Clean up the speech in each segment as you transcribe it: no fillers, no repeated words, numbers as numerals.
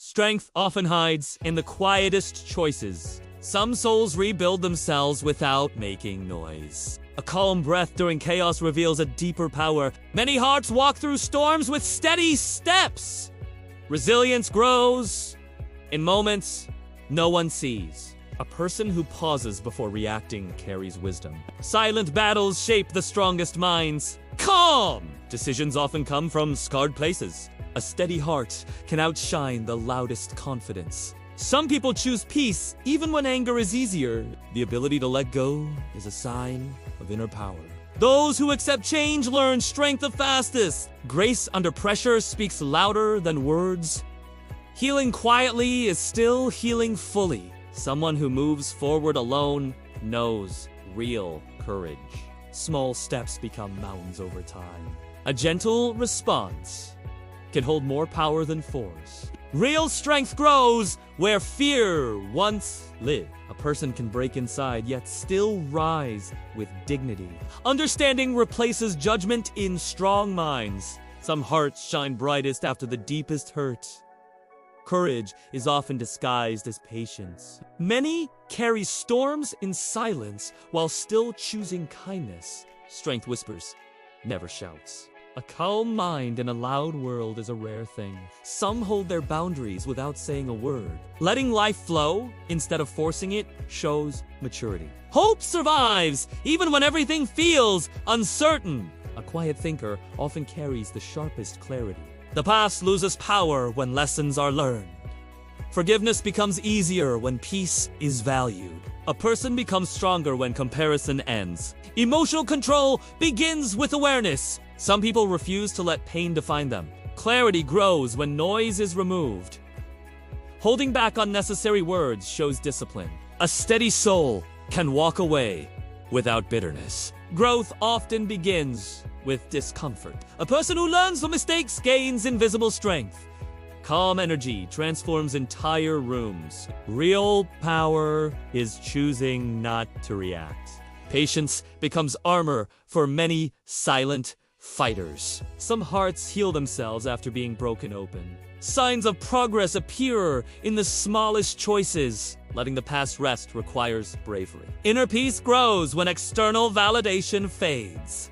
Strength often hides in the quietest choices. Some souls rebuild themselves without making noise. A calm breath during chaos reveals a deeper power. Many hearts walk through storms with steady steps. Resilience grows in moments no one sees. A person who pauses before reacting carries wisdom. Silent battles shape the strongest minds. Calm decisions often come from scarred places. A steady heart can outshine the loudest confidence. Some people choose peace even when anger is easier. The ability to let go is a sign of inner power. Those who accept change learn strength the fastest. Grace under pressure speaks louder than words. Healing quietly is still healing fully. Someone who moves forward alone knows real courage. Small steps become mountains over time. A gentle response can hold more power than force. Real strength grows where fear once lived. A person can break inside yet still rise with dignity. Understanding replaces judgment in strong minds. Some hearts shine brightest after the deepest hurt. Courage is often disguised as patience. Many carry storms in silence while still choosing kindness. Strength whispers, never shouts. A calm mind in a loud world is a rare thing. Some hold their boundaries without saying a word. Letting life flow instead of forcing it shows maturity. Hope survives even when everything feels uncertain. A quiet thinker often carries the sharpest clarity. The past loses power when lessons are learned. Forgiveness becomes easier when peace is valued. A person becomes stronger when comparison ends. Emotional control begins with awareness. Some people refuse to let pain define them. Clarity grows when noise is removed. Holding back unnecessary words shows discipline. A steady soul can walk away without bitterness. Growth often begins with discomfort. A person who learns from mistakes gains invisible strength. Calm energy transforms entire rooms. Real power is choosing not to react. Patience becomes armor for many silent fighters. Some hearts heal themselves after being broken open. Signs of progress appear in the smallest choices. Letting the past rest requires bravery. Inner peace grows when external validation fades.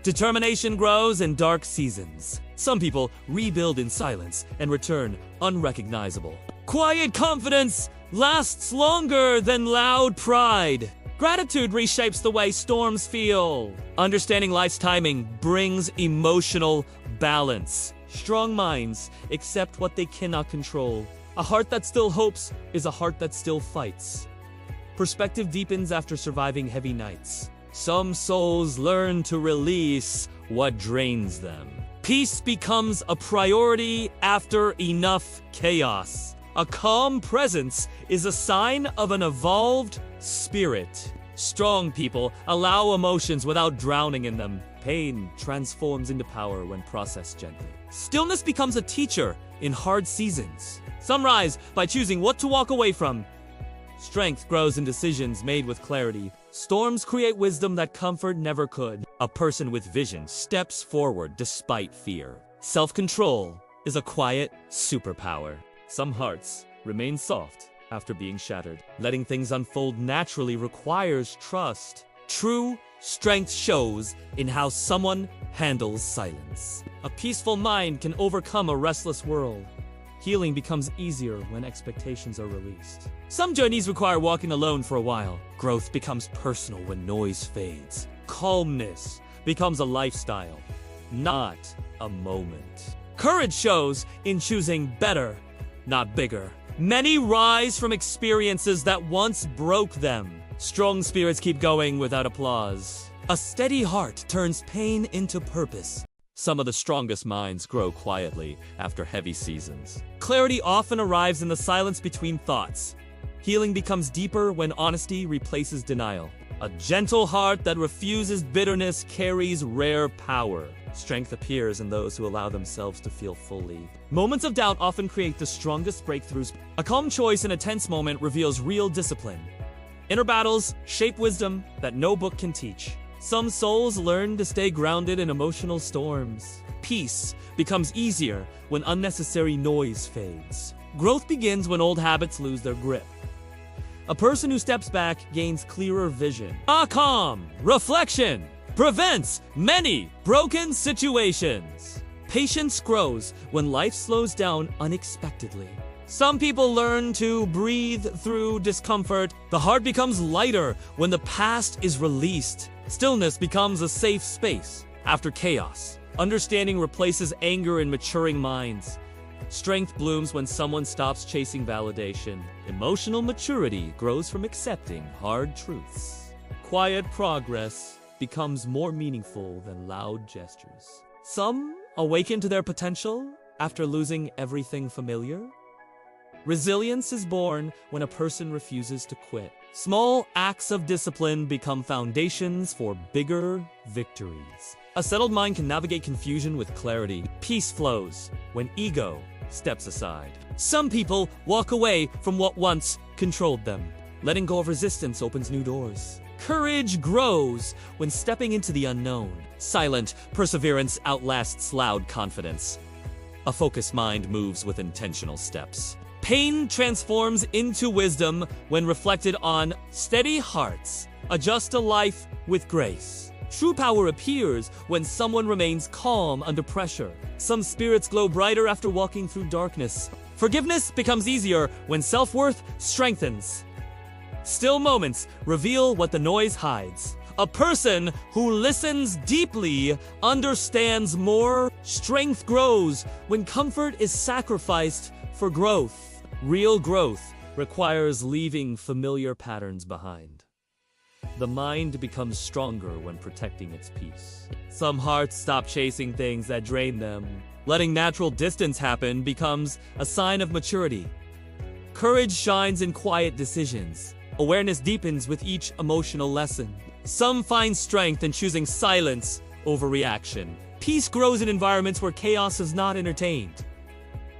Determination grows in dark seasons. Some people rebuild in silence and return unrecognizable. Quiet confidence lasts longer than loud pride. Gratitude reshapes the way storms feel. Understanding life's timing brings emotional balance. Strong minds accept what they cannot control. A heart that still hopes is a heart that still fights. Perspective deepens after surviving heavy nights. Some souls learn to release what drains them. Peace becomes a priority after enough chaos. A calm presence is a sign of an evolved spirit. Strong people allow emotions without drowning in them. Pain transforms into power when processed gently. Stillness becomes a teacher in hard seasons. Some rise by choosing what to walk away from. Strength grows in decisions made with clarity. Storms create wisdom that comfort never could. A person with vision steps forward despite fear. Self-control is a quiet superpower. Some hearts remain soft after being shattered. Letting things unfold naturally requires trust. True strength shows in how someone handles silence. A peaceful mind can overcome a restless world. Healing becomes easier when expectations are released. Some journeys require walking alone for a while. Growth becomes personal when noise fades. Calmness becomes a lifestyle, not a moment. Courage shows in choosing better, not bigger. Many rise from experiences that once broke them. Strong spirits keep going without applause. A steady heart turns pain into purpose. Some of the strongest minds grow quietly after heavy seasons. Clarity often arrives in the silence between thoughts. Healing becomes deeper when honesty replaces denial. A gentle heart that refuses bitterness carries rare power. Strength appears in those who allow themselves to feel fully. Moments of doubt often create the strongest breakthroughs. A calm choice in a tense moment reveals real discipline. Inner battles shape wisdom that no book can teach. Some souls learn to stay grounded in emotional storms. Peace becomes easier when unnecessary noise fades. Growth begins when old habits lose their grip. A person who steps back gains clearer vision. A calm reflection prevents many broken situations. Patience grows when life slows down unexpectedly. Some people learn to breathe through discomfort. The heart becomes lighter when the past is released. Stillness becomes a safe space after chaos. Understanding replaces anger in maturing minds. Strength blooms when someone stops chasing validation. Emotional maturity grows from accepting hard truths. Quiet progress becomes more meaningful than loud gestures. Some awaken to their potential after losing everything familiar. Resilience is born when a person refuses to quit. Small acts of discipline become foundations for bigger victories. A settled mind can navigate confusion with clarity. Peace flows when ego steps aside. Some people walk away from what once controlled them. Letting go of resistance opens new doors. Courage grows when stepping into the unknown. Silent perseverance outlasts loud confidence. A focused mind moves with intentional steps. Pain transforms into wisdom when reflected on. Steady hearts adjust to life with grace. True power appears when someone remains calm under pressure. Some spirits glow brighter after walking through darkness. Forgiveness becomes easier when self-worth strengthens. Still moments reveal what the noise hides. A person who listens deeply understands more. Strength grows when comfort is sacrificed for growth. Real growth requires leaving familiar patterns behind. The mind becomes stronger when protecting its peace. Some hearts stop chasing things that drain them. Letting natural distance happen becomes a sign of maturity. Courage shines in quiet decisions. Awareness deepens with each emotional lesson. Some find strength in choosing silence over reaction. Peace grows in environments where chaos is not entertained.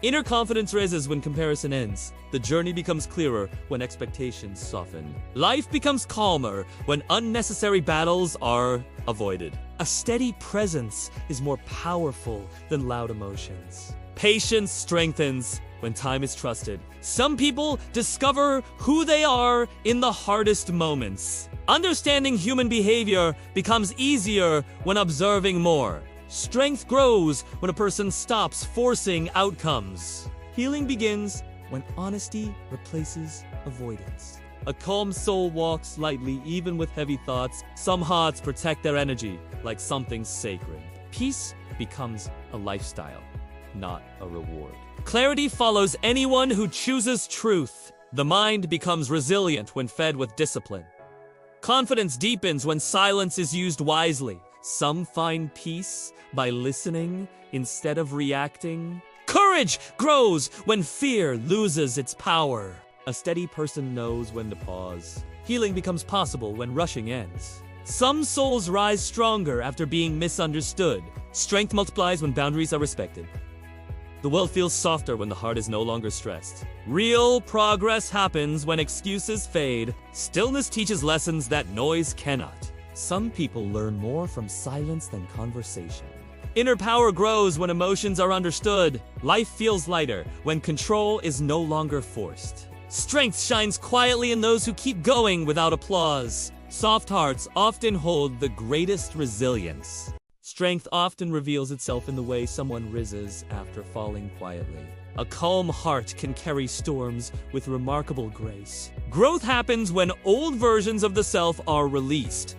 Inner confidence rises when comparison ends. The journey becomes clearer when expectations soften. Life becomes calmer when unnecessary battles are avoided. A steady presence is more powerful than loud emotions. Patience strengthens when time is trusted. Some people discover who they are in the hardest moments. Understanding human behavior becomes easier when observing more. Strength grows when a person stops forcing outcomes. Healing begins when honesty replaces avoidance. A calm soul walks lightly even with heavy thoughts. Some hearts protect their energy like something sacred. Peace becomes a lifestyle, not a reward. Clarity follows anyone who chooses truth. The mind becomes resilient when fed with discipline. Confidence deepens when silence is used wisely. Some find peace by listening instead of reacting. Courage grows when fear loses its power. A steady person knows when to pause. Healing becomes possible when rushing ends. Some souls rise stronger after being misunderstood. Strength multiplies when boundaries are respected. The world feels softer when the heart is no longer stressed. Real progress happens when excuses fade. Stillness teaches lessons that noise cannot. Some people learn more from silence than conversation. Inner power grows when emotions are understood. Life feels lighter when control is no longer forced. Strength shines quietly in those who keep going without applause. Soft hearts often hold the greatest resilience. Strength often reveals itself in the way someone rises after falling quietly. A calm heart can carry storms with remarkable grace. Growth happens when old versions of the self are released.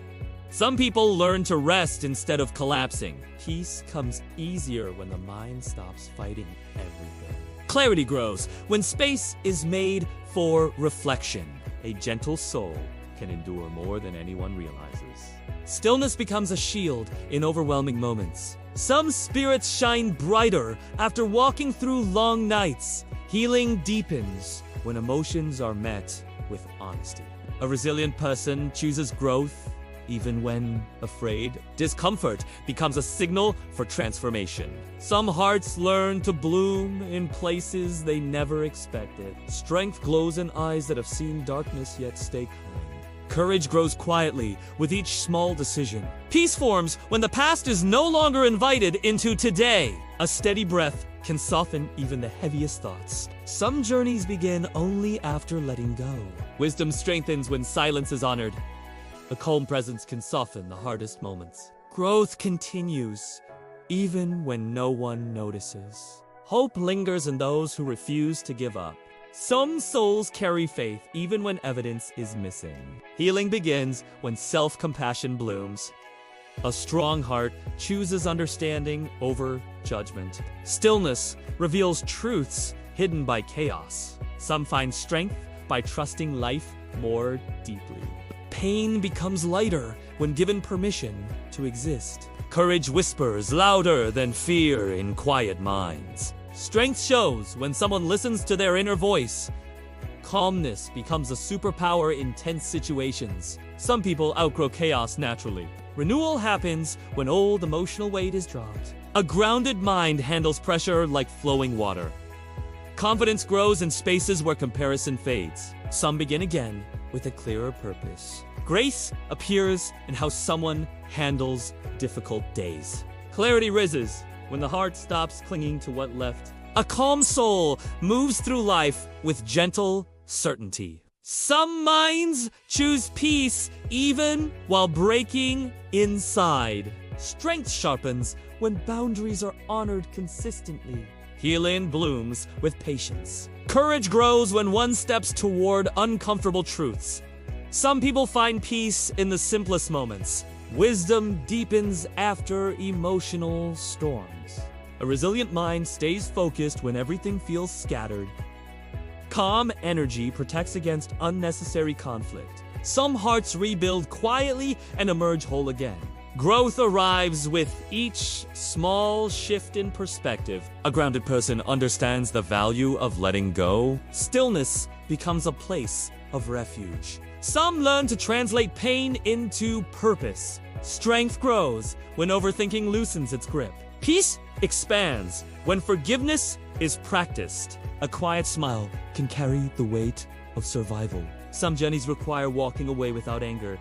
Some people learn to rest instead of collapsing. Peace comes easier when the mind stops fighting everything. Clarity grows when space is made for reflection. A gentle soul can endure more than anyone realizes. Stillness becomes a shield in overwhelming moments. Some spirits shine brighter after walking through long nights. Healing deepens when emotions are met with honesty. A resilient person chooses growth even when afraid. Discomfort becomes a signal for transformation. Some hearts learn to bloom in places they never expected. Strength glows in eyes that have seen darkness yet stay kind. Courage grows quietly with each small decision. Peace forms when the past is no longer invited into today. A steady breath can soften even the heaviest thoughts. Some journeys begin only after letting go. Wisdom strengthens when silence is honored. A calm presence can soften the hardest moments. Growth continues, even when no one notices. Hope lingers in those who refuse to give up. Some souls carry faith even when evidence is missing. Healing begins when self-compassion blooms. A strong heart chooses understanding over judgment. Stillness reveals truths hidden by chaos. Some find strength by trusting life more deeply. Pain becomes lighter when given permission to exist. Courage whispers louder than fear in quiet minds. Strength shows when someone listens to their inner voice. Calmness becomes a superpower in tense situations. Some people outgrow chaos naturally. Renewal happens when old emotional weight is dropped. A grounded mind handles pressure like flowing water. Confidence grows in spaces where comparison fades. Some begin again with a clearer purpose. Grace appears in how someone handles difficult days. Clarity rises when the heart stops clinging to what left. A calm soul moves through life with gentle certainty. Some minds choose peace even while breaking inside. Strength sharpens when boundaries are honored consistently. Healing blooms with patience. Courage grows when one steps toward uncomfortable truths. Some people find peace in the simplest moments. Wisdom deepens after emotional storms. A resilient mind stays focused when everything feels scattered. Calm energy protects against unnecessary conflict. Some hearts rebuild quietly and emerge whole again. Growth arrives with each small shift in perspective. A grounded person understands the value of letting go. Stillness becomes a place of refuge. Some learn to translate pain into purpose. Strength grows when overthinking loosens its grip. Peace expands when forgiveness is practiced. A quiet smile can carry the weight of survival. Some journeys require walking away without anger.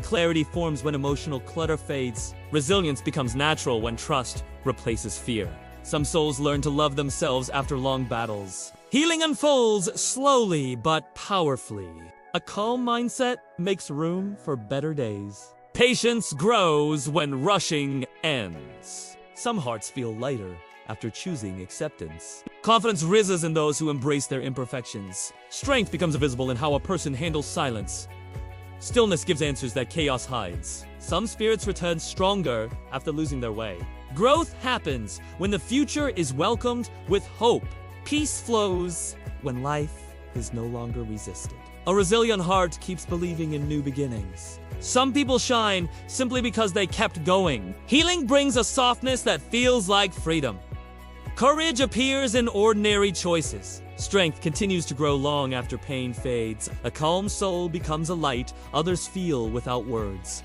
Clarity forms when emotional clutter fades. Resilience becomes natural when trust replaces fear. Some souls learn to love themselves after long battles. Healing unfolds slowly but powerfully. A calm mindset makes room for better days. Patience grows when rushing ends. Some hearts feel lighter after choosing acceptance. Confidence rises in those who embrace their imperfections. Strength becomes visible in how a person handles silence. Stillness gives answers that chaos hides. Some spirits return stronger after losing their way. Growth happens when the future is welcomed with hope. Peace flows when life is no longer resisted. A resilient heart keeps believing in new beginnings. Some people shine simply because they kept going. Healing brings a softness that feels like freedom. Courage appears in ordinary choices. Strength continues to grow long after pain fades. A calm soul becomes a light others feel without words.